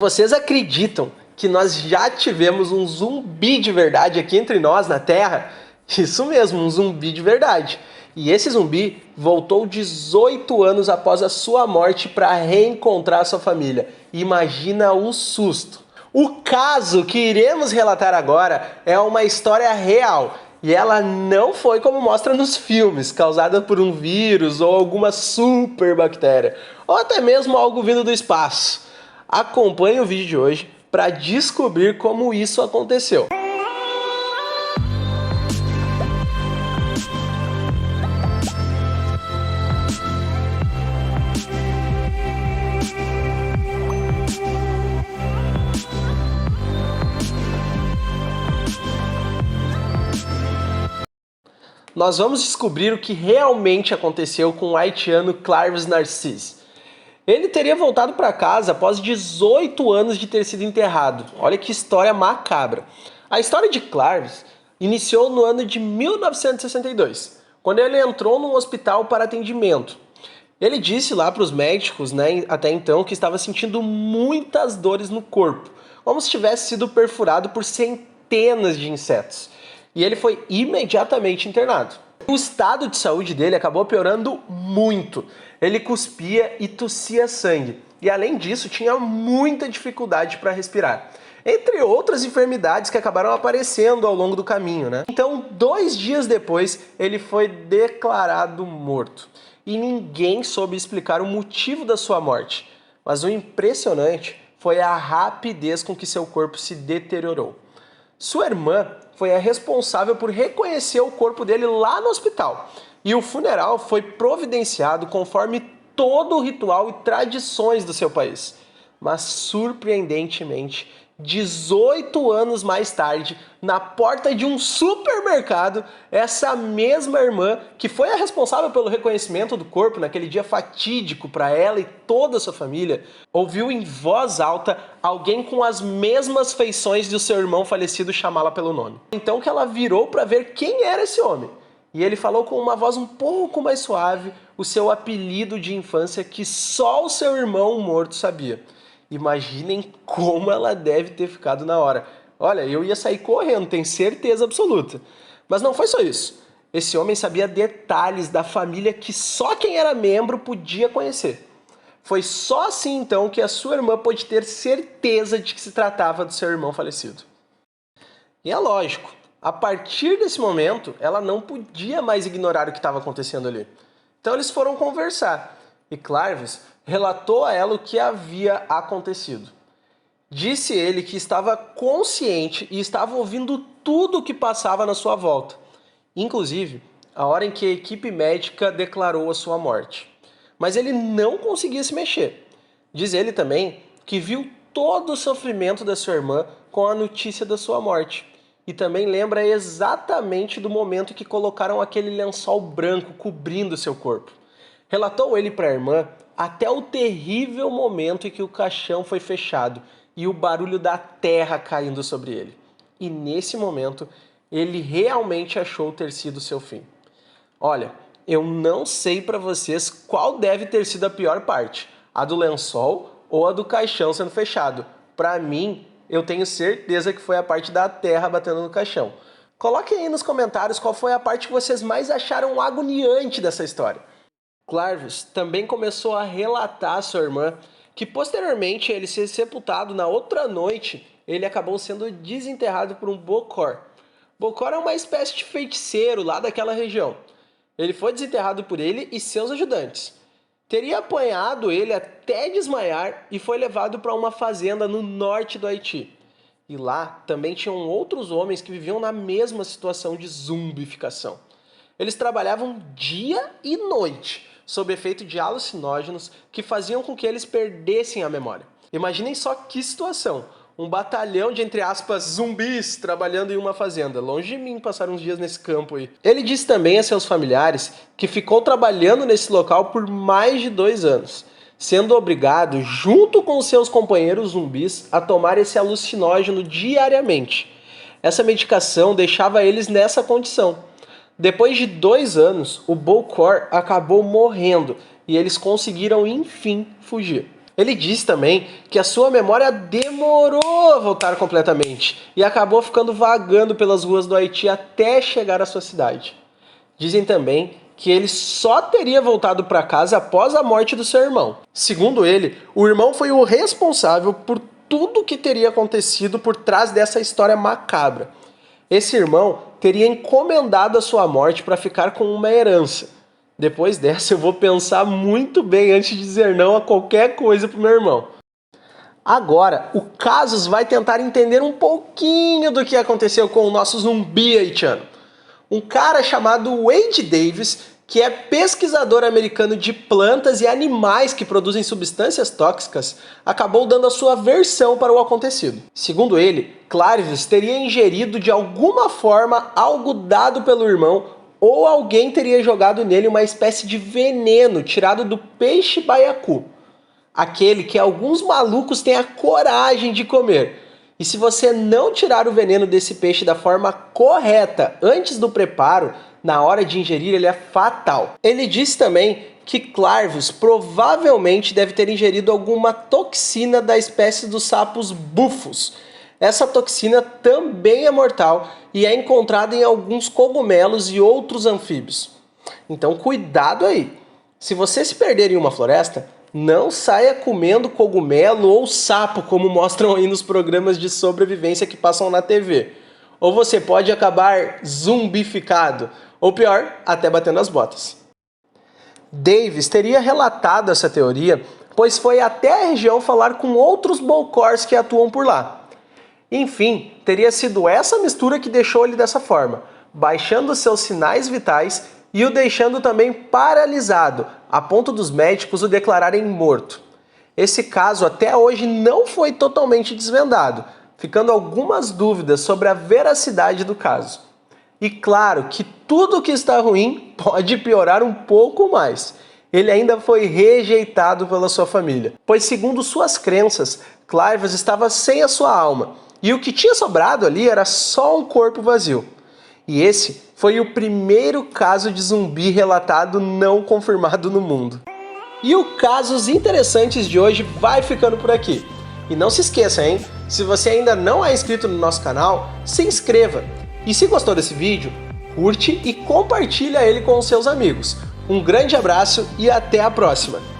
Vocês acreditam que nós já tivemos um zumbi de verdade aqui entre nós na Terra? Isso mesmo, um zumbi de verdade. E esse zumbi voltou 18 anos após a sua morte para reencontrar sua família. Imagina o susto. O caso que iremos relatar agora é uma história real. E ela não foi como mostra nos filmes, causada por um vírus ou alguma super bactéria, ou até mesmo algo vindo do espaço. Acompanhe o vídeo de hoje para descobrir como isso aconteceu. Nós vamos descobrir o que realmente aconteceu com o haitiano Clarves Narcisse. Ele teria voltado para casa após 18 anos de ter sido enterrado. Olha que história macabra. A história de Clarves iniciou no ano de 1962, quando ele entrou num hospital para atendimento. Ele disse lá para os médicos, até então, que estava sentindo muitas dores no corpo, como se tivesse sido perfurado por centenas de insetos. E ele foi imediatamente internado. O estado de saúde dele acabou piorando muito. Ele cuspia e tossia sangue. E além disso, tinha muita dificuldade para respirar. Entre outras enfermidades que acabaram aparecendo ao longo do caminho, Então, 2 dias depois, ele foi declarado morto. E ninguém soube explicar o motivo da sua morte. Mas o impressionante foi a rapidez com que seu corpo se deteriorou. Sua irmã foi a responsável por reconhecer o corpo dele lá no hospital. E o funeral foi providenciado conforme todo o ritual e tradições do seu país. Mas, surpreendentemente, 18 anos mais tarde, na porta de um supermercado, essa mesma irmã, que foi a responsável pelo reconhecimento do corpo naquele dia fatídico para ela e toda a sua família, ouviu em voz alta alguém com as mesmas feições do seu irmão falecido chamá-la pelo nome. Então que ela virou para ver quem era esse homem. E ele falou com uma voz um pouco mais suave o seu apelido de infância que só o seu irmão morto sabia. Imaginem como ela deve ter ficado na hora. Olha, eu ia sair correndo, tenho certeza absoluta. Mas não foi só isso. Esse homem sabia detalhes da família que só quem era membro podia conhecer. Foi só assim então que a sua irmã pôde ter certeza de que se tratava do seu irmão falecido. E é lógico, a partir desse momento, ela não podia mais ignorar o que estava acontecendo ali. Então eles foram conversar. E Clarves relatou a ela o que havia acontecido. Disse ele que estava consciente e estava ouvindo tudo o que passava na sua volta. Inclusive, a hora em que a equipe médica declarou a sua morte. Mas ele não conseguia se mexer. Diz ele também que viu todo o sofrimento da sua irmã com a notícia da sua morte. E também lembra exatamente do momento que colocaram aquele lençol branco cobrindo seu corpo. Relatou ele para a irmã até o terrível momento em que o caixão foi fechado e o barulho da terra caindo sobre ele. E nesse momento, ele realmente achou ter sido seu fim. Olha, eu não sei para vocês qual deve ter sido a pior parte, a do lençol ou a do caixão sendo fechado. Para mim, eu tenho certeza que foi a parte da terra batendo no caixão. Coloquem aí nos comentários qual foi a parte que vocês mais acharam agoniante dessa história. Clarves também começou a relatar à sua irmã que posteriormente ele ser sepultado na outra noite, ele acabou sendo desenterrado por um Bokor. Bokor é uma espécie de feiticeiro lá daquela região. Ele foi desenterrado por ele e seus ajudantes. Teria apanhado ele até desmaiar e foi levado para uma fazenda no norte do Haiti. E lá também tinham outros homens que viviam na mesma situação de zumbificação. Eles trabalhavam dia e noite, sob efeito de alucinógenos que faziam com que eles perdessem a memória. Imaginem só que situação, um batalhão de, entre aspas, zumbis trabalhando em uma fazenda. Longe de mim passar uns dias nesse campo aí. Ele disse também a seus familiares que ficou trabalhando nesse local por mais de 2 anos, sendo obrigado, junto com seus companheiros zumbis, a tomar esse alucinógeno diariamente. Essa medicação deixava eles nessa condição. Depois de 2 anos, o Bokor acabou morrendo e eles conseguiram, enfim, fugir. Ele diz também que a sua memória demorou a voltar completamente e acabou ficando vagando pelas ruas do Haiti até chegar à sua cidade. Dizem também que ele só teria voltado para casa após a morte do seu irmão. Segundo ele, o irmão foi o responsável por tudo que teria acontecido por trás dessa história macabra. Esse irmão teria encomendado a sua morte para ficar com uma herança. Depois dessa eu vou pensar muito bem antes de dizer não a qualquer coisa pro meu irmão. Agora, o Casus vai tentar entender um pouquinho do que aconteceu com o nosso zumbi haitiano. Um cara chamado Wade Davis, que é pesquisador americano de plantas e animais que produzem substâncias tóxicas, acabou dando a sua versão para o acontecido. Segundo ele, Clarves teria ingerido de alguma forma algo dado pelo irmão ou alguém teria jogado nele uma espécie de veneno tirado do peixe baiacu. Aquele que alguns malucos têm a coragem de comer. E se você não tirar o veneno desse peixe da forma correta antes do preparo, na hora de ingerir ele é fatal. Ele disse também que Clarves provavelmente deve ter ingerido alguma toxina da espécie dos sapos bufos. Essa toxina também é mortal e é encontrada em alguns cogumelos e outros anfíbios. Então cuidado aí! Se você se perder em uma floresta, não saia comendo cogumelo ou sapo, como mostram aí nos programas de sobrevivência que passam na TV. Ou você pode acabar zumbificado, ou pior, até batendo as botas. Davis teria relatado essa teoria, pois foi até a região falar com outros Bokors que atuam por lá. Enfim, teria sido essa mistura que deixou ele dessa forma, baixando seus sinais vitais e o deixando também paralisado, a ponto dos médicos o declararem morto. Esse caso até hoje não foi totalmente desvendado, ficando algumas dúvidas sobre a veracidade do caso. E claro que tudo que está ruim pode piorar um pouco mais. Ele ainda foi rejeitado pela sua família, pois segundo suas crenças, Clarves estava sem a sua alma, e o que tinha sobrado ali era só um corpo vazio. E esse foi o primeiro caso de zumbi relatado não confirmado no mundo. E o Casos Interessantes de hoje vai ficando por aqui. E não se esqueça, hein? Se você ainda não é inscrito no nosso canal, se inscreva. E se gostou desse vídeo, curte e compartilha ele com os seus amigos. Um grande abraço e até a próxima!